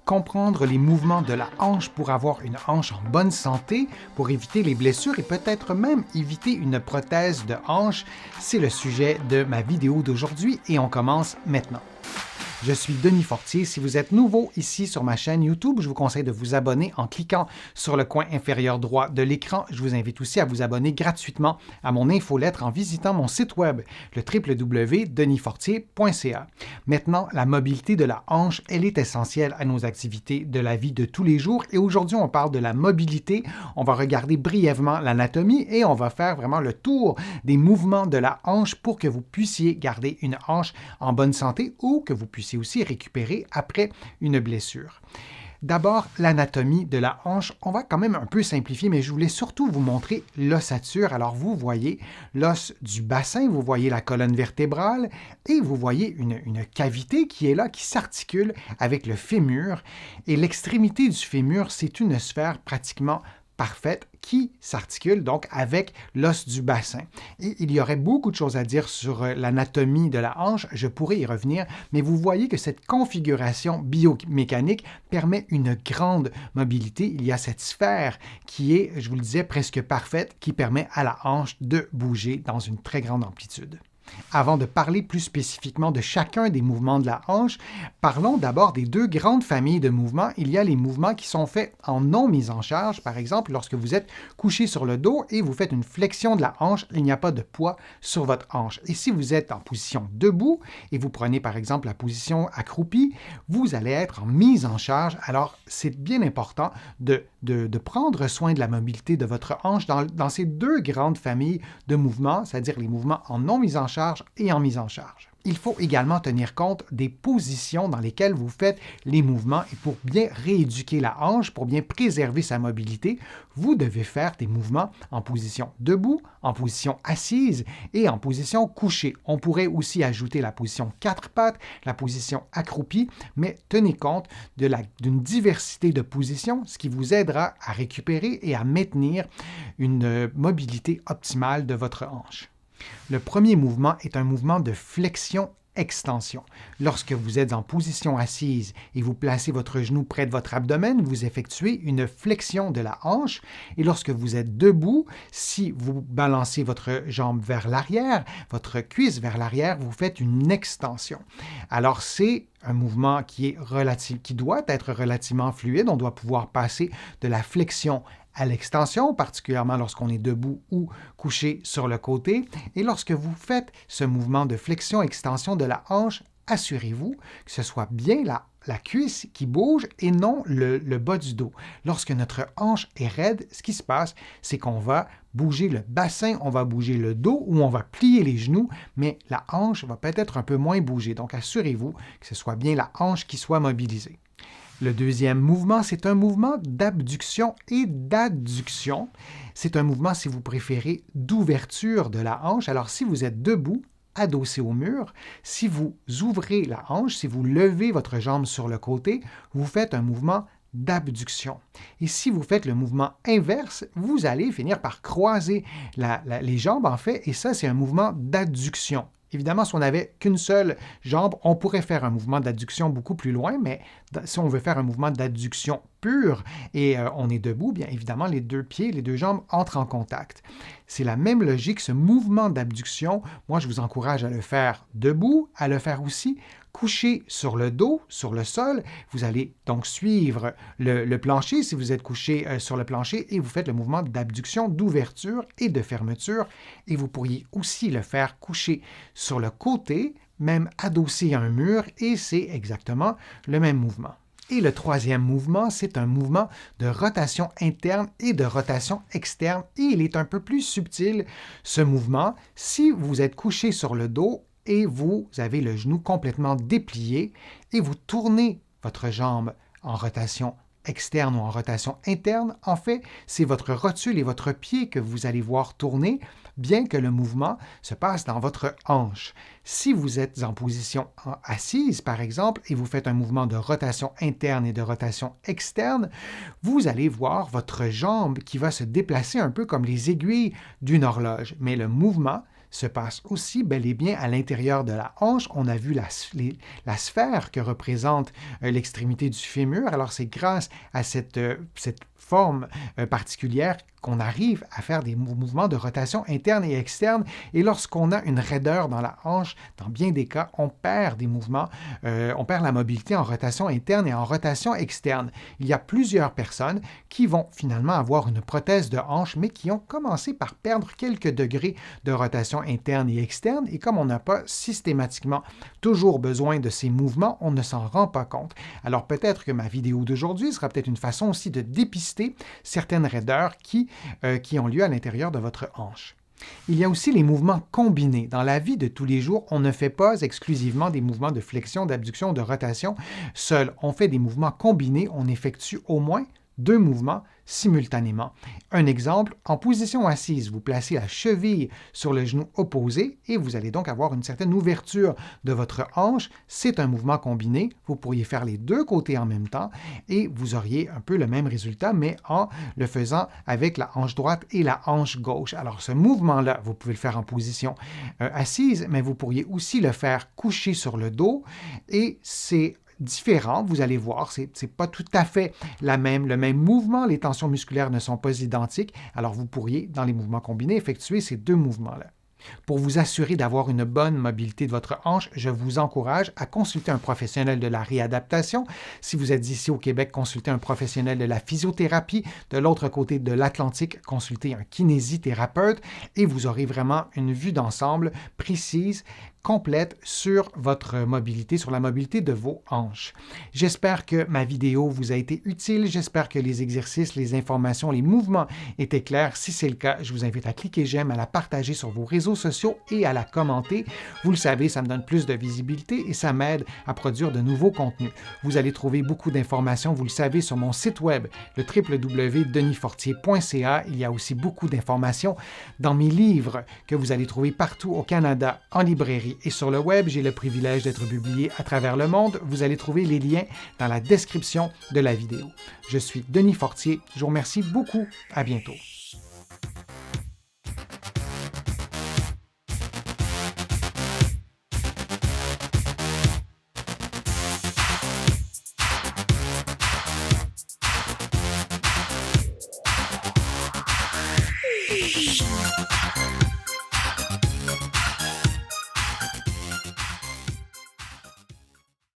comprendre les mouvements de la hanche pour avoir une hanche en bonne santé, pour éviter les blessures et peut-être même éviter une prothèse de hanche. C'est le sujet de ma vidéo d'aujourd'hui et on commence maintenant. Je suis Denis Fortier. Si vous êtes nouveau ici sur ma chaîne YouTube, je vous conseille de vous abonner en cliquant sur le coin inférieur droit de l'écran. Je vous invite aussi à vous abonner gratuitement à mon infolettre en visitant mon site web, le www.denisfortier.ca. Maintenant, la mobilité de la hanche, elle est essentielle à nos activités de la vie de tous les jours et aujourd'hui, on parle de la mobilité. On va regarder brièvement l'anatomie et on va faire vraiment le tour des mouvements de la hanche pour que vous puissiez garder une hanche en bonne santé ou que vous puissiez aussi récupérer après une blessure. D'abord, l'anatomie de la hanche. On va quand même un peu simplifier, mais je voulais surtout vous montrer l'ossature. Alors, vous voyez l'os du bassin, vous voyez la colonne vertébrale et vous voyez une cavité qui est là, qui s'articule avec le fémur. Et l'extrémité du fémur, c'est une sphère pratiquement parfaite qui s'articule donc avec l'os du bassin. Et il y aurait beaucoup de choses à dire sur l'anatomie de la hanche, je pourrais y revenir, mais vous voyez que cette configuration biomécanique permet une grande mobilité. Il y a cette sphère qui est, je vous le disais, presque parfaite, qui permet à la hanche de bouger dans une très grande amplitude. Avant de parler plus spécifiquement de chacun des mouvements de la hanche, parlons d'abord des deux grandes familles de mouvements. Il y a les mouvements qui sont faits en non mise en charge. Par exemple, lorsque vous êtes couché sur le dos et vous faites une flexion de la hanche, il n'y a pas de poids sur votre hanche. Et si vous êtes en position debout et vous prenez par exemple la position accroupie, vous allez être en mise en charge. Alors, c'est bien important de prendre soin de la mobilité de votre hanche dans ces deux grandes familles de mouvements, c'est-à-dire les mouvements en non mise en charge et en mise en charge. Il faut également tenir compte des positions dans lesquelles vous faites les mouvements et pour bien rééduquer la hanche, pour bien préserver sa mobilité, vous devez faire des mouvements en position debout, en position assise et en position couchée. On pourrait aussi ajouter la position quatre pattes, la position accroupie, mais tenez compte d'une diversité de positions, ce qui vous aidera à récupérer et à maintenir une mobilité optimale de votre hanche. Le premier mouvement est un mouvement de flexion-extension. Lorsque vous êtes en position assise et vous placez votre genou près de votre abdomen, vous effectuez une flexion de la hanche. Et lorsque vous êtes debout, si vous balancez votre jambe vers l'arrière, votre cuisse vers l'arrière, vous faites une extension. Alors, c'est un mouvement qui doit être relativement fluide. On doit pouvoir passer de la flexion à l'extension, particulièrement lorsqu'on est debout ou couché sur le côté. Et lorsque vous faites ce mouvement de flexion-extension de la hanche, assurez-vous que ce soit bien la cuisse qui bouge et non le bas du dos. Lorsque notre hanche est raide, ce qui se passe, c'est qu'on va bouger le bassin, on va bouger le dos ou on va plier les genoux, mais la hanche va peut-être un peu moins bouger. Donc, assurez-vous que ce soit bien la hanche qui soit mobilisée. Le deuxième mouvement, c'est un mouvement d'abduction et d'adduction. C'est un mouvement, si vous préférez, d'ouverture de la hanche. Alors, si vous êtes debout, adossé au mur, si vous ouvrez la hanche, si vous levez votre jambe sur le côté, vous faites un mouvement d'abduction. Et si vous faites le mouvement inverse, vous allez finir par croiser les jambes, en fait, et ça, c'est un mouvement d'adduction. Évidemment, si on n'avait qu'une seule jambe, on pourrait faire un mouvement d'adduction beaucoup plus loin, mais si on veut faire un mouvement d'adduction pur et on est debout, bien évidemment, les deux pieds, les deux jambes entrent en contact. C'est la même logique, ce mouvement d'abduction. Moi, je vous encourage à le faire debout, à le faire aussi couché sur le dos, sur le sol. Vous allez donc suivre le plancher si vous êtes couché sur le plancher et vous faites le mouvement d'abduction, d'ouverture et de fermeture. Et vous pourriez aussi le faire couché sur le côté, même adossé à un mur, et c'est exactement le même mouvement. Et le troisième mouvement, c'est un mouvement de rotation interne et de rotation externe. Et il est un peu plus subtil, ce mouvement. Si vous êtes couché sur le dos et vous avez le genou complètement déplié et vous tournez votre jambe en rotation externe ou en rotation interne, en fait, c'est votre rotule et votre pied que vous allez voir tourner, bien que le mouvement se passe dans votre hanche. Si vous êtes en position assise, par exemple, et vous faites un mouvement de rotation interne et de rotation externe, vous allez voir votre jambe qui va se déplacer un peu comme les aiguilles d'une horloge. Mais le mouvement, se passe aussi bel et bien à l'intérieur de la hanche. On a vu la sphère que représente l'extrémité du fémur. Alors, c'est grâce à cette forme particulière qu'on arrive à faire des mouvements de rotation interne et externe. Et lorsqu'on a une raideur dans la hanche, dans bien des cas, on perd des mouvements, on perd la mobilité en rotation interne et en rotation externe. Il y a plusieurs personnes qui vont finalement avoir une prothèse de hanche, mais qui ont commencé par perdre quelques degrés de rotation interne et externe. Et comme on n'a pas systématiquement toujours besoin de ces mouvements, on ne s'en rend pas compte. Alors peut-être que ma vidéo d'aujourd'hui sera peut-être une façon aussi de dépister certaines raideurs qui ont lieu à l'intérieur de votre hanche. Il y a aussi les mouvements combinés. Dans la vie de tous les jours, on ne fait pas exclusivement des mouvements de flexion, d'abduction, de rotation seul. On fait des mouvements combinés, on effectue au moins 2 mouvements simultanément. Un exemple, en position assise, vous placez la cheville sur le genou opposé et vous allez donc avoir une certaine ouverture de votre hanche. C'est un mouvement combiné. Vous pourriez faire les 2 côtés en même temps et vous auriez un peu le même résultat, mais en le faisant avec la hanche droite et la hanche gauche. Alors, ce mouvement-là, vous pouvez le faire en position assise, mais vous pourriez aussi le faire couché sur le dos et c'est différent, vous allez voir, c'est pas tout à fait le même mouvement, les tensions musculaires ne sont pas identiques, alors vous pourriez, dans les mouvements combinés, effectuer ces 2 mouvements-là. Pour vous assurer d'avoir une bonne mobilité de votre hanche, je vous encourage à consulter un professionnel de la réadaptation. Si vous êtes ici au Québec, consultez un professionnel de la physiothérapie. De l'autre côté de l'Atlantique, consultez un kinésithérapeute et vous aurez vraiment une vue d'ensemble précise, complète sur votre mobilité, sur la mobilité de vos hanches. J'espère que ma vidéo vous a été utile. J'espère que les exercices, les informations, les mouvements étaient clairs. Si c'est le cas, je vous invite à cliquer j'aime, à la partager sur vos réseaux sociaux et à la commenter. Vous le savez, ça me donne plus de visibilité et ça m'aide à produire de nouveaux contenus. Vous allez trouver beaucoup d'informations, vous le savez, sur mon site web, le www.denisfortier.ca. Il y a aussi beaucoup d'informations dans mes livres que vous allez trouver partout au Canada, en librairie et sur le web. J'ai le privilège d'être publié à travers le monde. Vous allez trouver les liens dans la description de la vidéo. Je suis Denis Fortier. Je vous remercie beaucoup. À bientôt.